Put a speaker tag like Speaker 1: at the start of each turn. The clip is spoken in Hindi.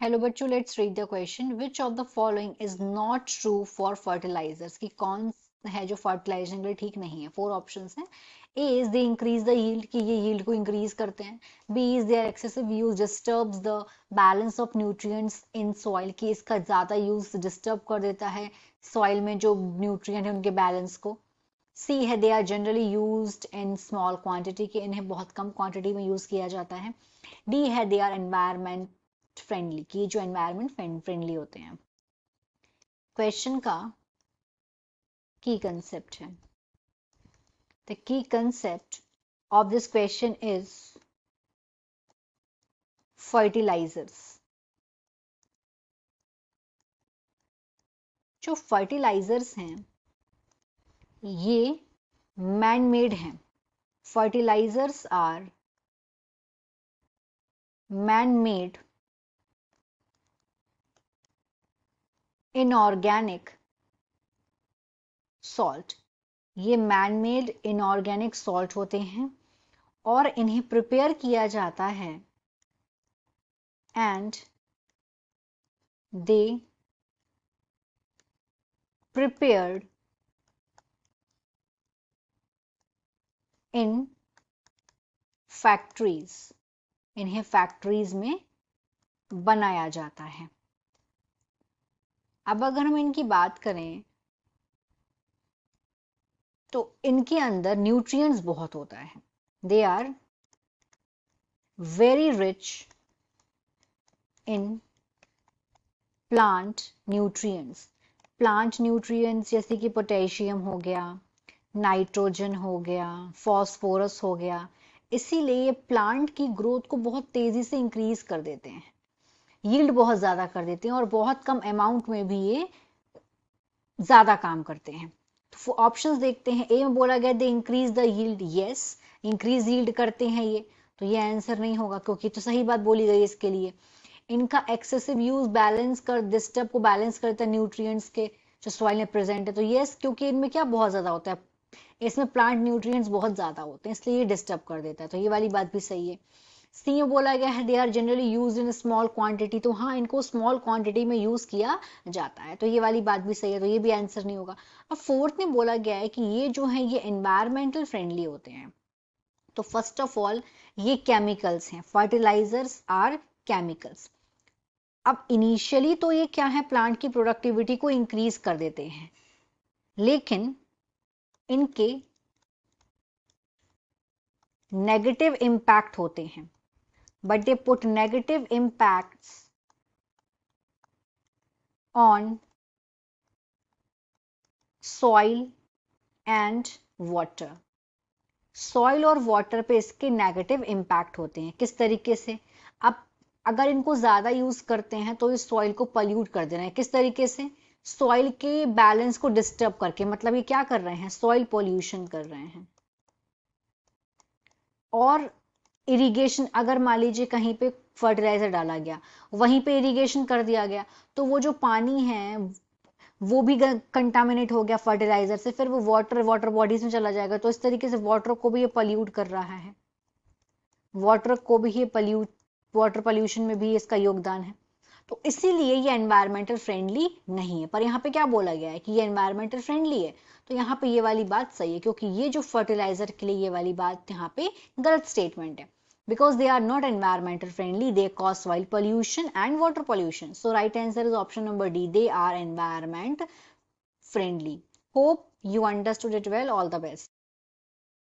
Speaker 1: हेलो बच्चों, let's read the question. Which of the following is not true for fertilizers? कि कौन है जो फर्टिलाइजर के लिए ठीक नहीं है? फोर ऑप्शंस हैं। A is they increase the yield, कि ये यील्ड को इंक्रीज करते हैं। B is their excessive use disturbs the balance of nutrients in soil, कि इसका ज्यादा यूज डिस्टर्ब कर देता है सॉइल में जो न्यूट्रिएंट है उनके बैलेंस को। सी है they are generally used in small quantity, कि इन्हें बहुत कम क्वांटिटी में यूज किया जाता है। डी है दे आर एनवायरमेंट फ्रेंडली, कि जो एनवायरमेंट फ्रेंडली होते हैं। क्वेश्चन का की कंसेप्ट है, the key concept of this question is fertilizers. जो फर्टिलाइजर्स हैं ये मैन मेड हैं। Fertilizers are man made inorganic salt. ये मैन मेड इनऑर्गेनिक सॉल्ट होते हैं और इन्हें प्रिपेयर किया जाता है and they prepared in factories। इन्हें फैक्ट्रीज में बनाया जाता है। अब अगर हम इनकी बात करें तो इनके अंदर न्यूट्रिएंट्स बहुत होता है। They are very rich in plant nutrients. Plant nutrients जैसे कि पोटेशियम हो गया, नाइट्रोजन हो गया, फॉस्फोरस हो गया। इसीलिए ये प्लांट की ग्रोथ को बहुत तेजी से इंक्रीज कर देते हैं, यील्ड बहुत ज्यादा कर देते हैं और बहुत कम अमाउंट में भी ये ज्यादा काम करते हैं। तो ऑप्शंस देखते हैं। ए में बोला गया दे increase the yield, yes increase yield करते हैं ये, तो ये आंसर नहीं होगा क्योंकि तो सही बात बोली गई इसके लिए। इनका एक्सेसिव यूज बैलेंस कर डिस्टर्ब को बैलेंस करता है न्यूट्रिएंट्स के जो सॉइल में प्रेजेंट है, तो यस क्योंकि इनमें क्या बहुत ज्यादा होता है, इसमें प्लांट न्यूट्रिएंट्स बहुत ज्यादा होते हैं इसलिए ये डिस्टर्ब कर देता है, तो ये वाली बात भी सही है। सी में बोला गया है they are generally use in small quantity, तो हाँ इनको स्मॉल क्वांटिटी में यूज किया जाता है, तो ये वाली बात भी सही है, तो ये भी आंसर नहीं होगा। अब फोर्थ में बोला गया है कि ये जो है ये एनवायरमेंटल फ्रेंडली होते हैं। तो फर्स्ट ऑफ ऑल ये केमिकल्स हैं, फर्टिलाइजर्स आर केमिकल्स। अब इनिशियली तो ये क्या है, प्लांट की प्रोडक्टिविटी को इंक्रीज कर देते हैं, लेकिन इनके नेगेटिव इम्पैक्ट होते हैं, but they put negative impacts on soil and water। Soil और वाटर पे इसके नेगेटिव इम्पैक्ट होते हैं। किस तरीके से? अब अगर इनको ज्यादा यूज करते हैं तो इस सॉइल को पल्यूट कर देना है। किस तरीके से? सॉइल के बैलेंस को डिस्टर्ब करके, मतलब ये क्या कर रहे हैं, सॉइल पॉल्यूशन कर रहे हैं। और इरिगेशन, अगर मान लीजिए कहीं पे फर्टिलाइजर डाला गया, वहीं पे इरिगेशन कर दिया गया, तो वो जो पानी है वो भी कंटामिनेट हो गया फर्टिलाइजर से, फिर वो वाटर वाटर बॉडीज में चला जाएगा, तो इस तरीके से वाटर को भी ये पल्यूट कर रहा है। वाटर को भी ये पल्यूट, वाटर पॉल्यूशन में भी इसका योगदान है, तो इसीलिए ये एनवायरमेंटल फ्रेंडली नहीं है। पर यहाँ पे क्या बोला गया है कि ये एनवायरमेंटल फ्रेंडली है, तो यहाँ पे ये वाली बात सही है, क्योंकि ये जो फर्टिलाइजर के लिए ये वाली बात यहाँ पे गलत स्टेटमेंट है। Because they are not environmental friendly, they cause soil pollution and water pollution. So right answer is option number D. They are environment friendly. Hope you understood it well. All the best.